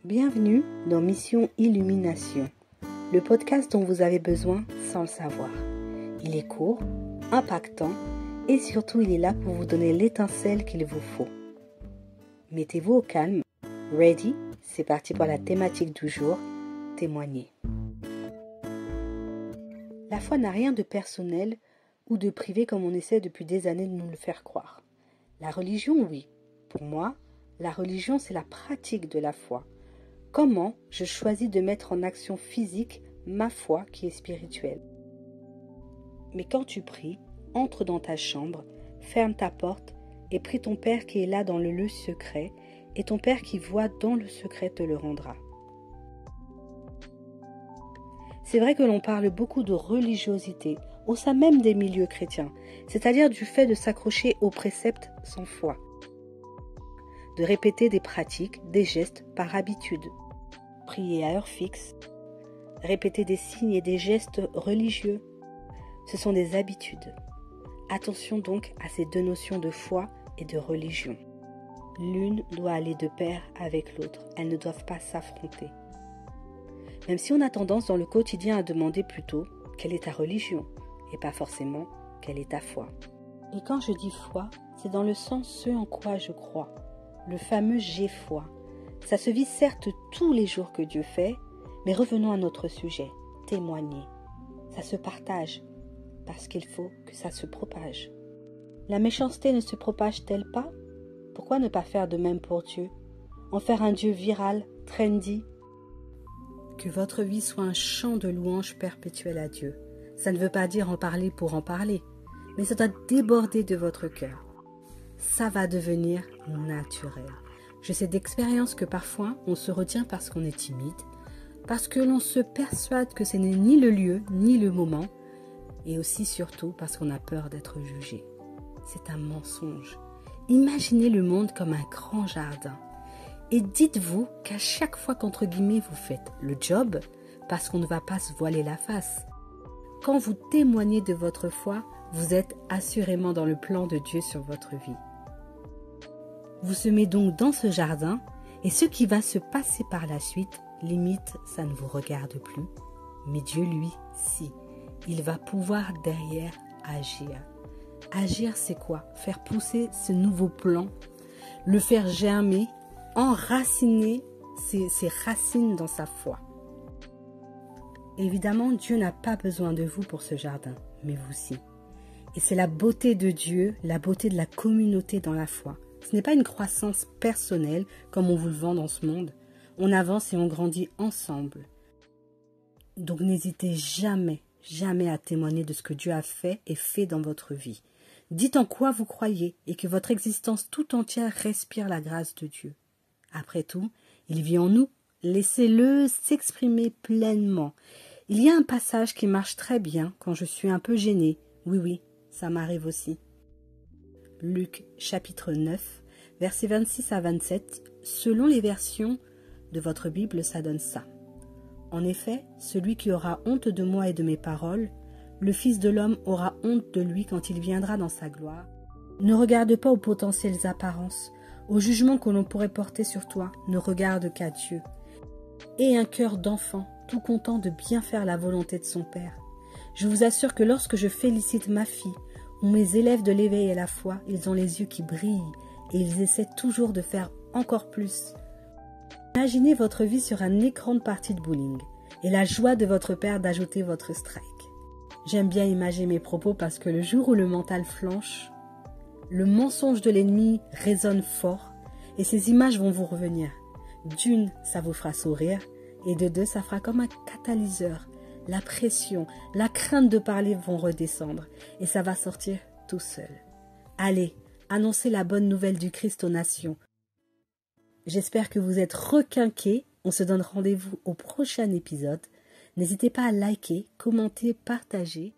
Bienvenue dans Mission Illumination, le podcast dont vous avez besoin sans le savoir. Il est court, impactant et surtout il est là pour vous donner l'étincelle qu'il vous faut. Mettez-vous au calme. Ready? C'est parti pour la thématique du jour, témoigner. La foi n'a rien de personnel ou de privé comme on essaie depuis des années de nous le faire croire. La religion, oui. Pour moi, la religion, c'est la pratique de la foi. Comment je choisis de mettre en action physique ma foi qui est spirituelle. Mais quand tu pries, entre dans ta chambre, ferme ta porte et prie ton Père qui est là dans le lieu secret, et ton Père qui voit dans le secret te le rendra. C'est vrai que l'on parle beaucoup de religiosité, au sein même des milieux chrétiens, c'est-à-dire du fait de s'accrocher aux préceptes sans foi, de répéter des pratiques, des gestes par habitude, prier à heure fixe, répéter des signes et des gestes religieux. Ce sont des habitudes. Attention donc à ces deux notions de foi et de religion. L'une doit aller de pair avec l'autre. Elles ne doivent pas s'affronter. Même si on a tendance dans le quotidien à demander plutôt quelle est ta religion et pas forcément quelle est ta foi. Et quand je dis foi, c'est dans le sens ce en quoi je crois. Le fameux j'ai foi. Ça se vit certes tous les jours que Dieu fait, mais revenons à notre sujet, témoigner. Ça se partage, parce qu'il faut que ça se propage. La méchanceté ne se propage-t-elle pas? Pourquoi ne pas faire de même pour Dieu? En faire un Dieu viral, trendy? Que votre vie soit un chant de louange perpétuel à Dieu. Ça ne veut pas dire en parler pour en parler, mais ça doit déborder de votre cœur. Ça va devenir naturel. Je sais d'expérience que parfois on se retient parce qu'on est timide, parce que l'on se persuade que ce n'est ni le lieu ni le moment, et aussi surtout parce qu'on a peur d'être jugé. C'est un mensonge. Imaginez le monde comme un grand jardin. Et dites-vous qu'à chaque fois qu'entre guillemets vous faites le job, parce qu'on ne va pas se voiler la face, quand vous témoignez de votre foi, vous êtes assurément dans le plan de Dieu sur votre vie. Vous semez donc dans ce jardin, et ce qui va se passer par la suite, limite, ça ne vous regarde plus. Mais Dieu, lui, si. Il va pouvoir derrière agir. Agir, c'est quoi? Faire pousser ce nouveau plan, le faire germer, enraciner ses racines dans sa foi. Évidemment, Dieu n'a pas besoin de vous pour ce jardin, mais vous si. Et c'est la beauté de Dieu, la beauté de la communauté dans la foi. Ce n'est pas une croissance personnelle comme on vous le vend dans ce monde. On avance et on grandit ensemble. Donc n'hésitez jamais, jamais à témoigner de ce que Dieu a fait et fait dans votre vie. Dites en quoi vous croyez et que votre existence tout entière respire la grâce de Dieu. Après tout, il vit en nous. Laissez-le s'exprimer pleinement. Il y a un passage qui marche très bien quand je suis un peu gênée. Oui, ça m'arrive aussi. Luc chapitre 9, versets 26 à 27, selon les versions de votre Bible, ça donne ça. En effet, celui qui aura honte de moi et de mes paroles, le Fils de l'homme aura honte de lui quand il viendra dans sa gloire. Ne regarde pas aux potentielles apparences, au jugement que l'on pourrait porter sur toi, ne regarde qu'à Dieu. Aie un cœur d'enfant, tout content de bien faire la volonté de son Père. Je vous assure que lorsque je félicite ma fille, ou mes élèves de l'éveil et la foi, ils ont les yeux qui brillent et ils essaient toujours de faire encore plus. Imaginez votre vie sur un écran de partie de bowling et la joie de votre père d'ajouter votre strike. J'aime bien imaginer mes propos parce que le jour où le mental flanche, le mensonge de l'ennemi résonne fort et ces images vont vous revenir. D'une, ça vous fera sourire et de deux, ça fera comme un catalyseur. La pression, la crainte de parler vont redescendre et ça va sortir tout seul. Allez, annoncez la bonne nouvelle du Christ aux nations. J'espère que vous êtes requinqués. On se donne rendez-vous au prochain épisode. N'hésitez pas à liker, commenter, partager.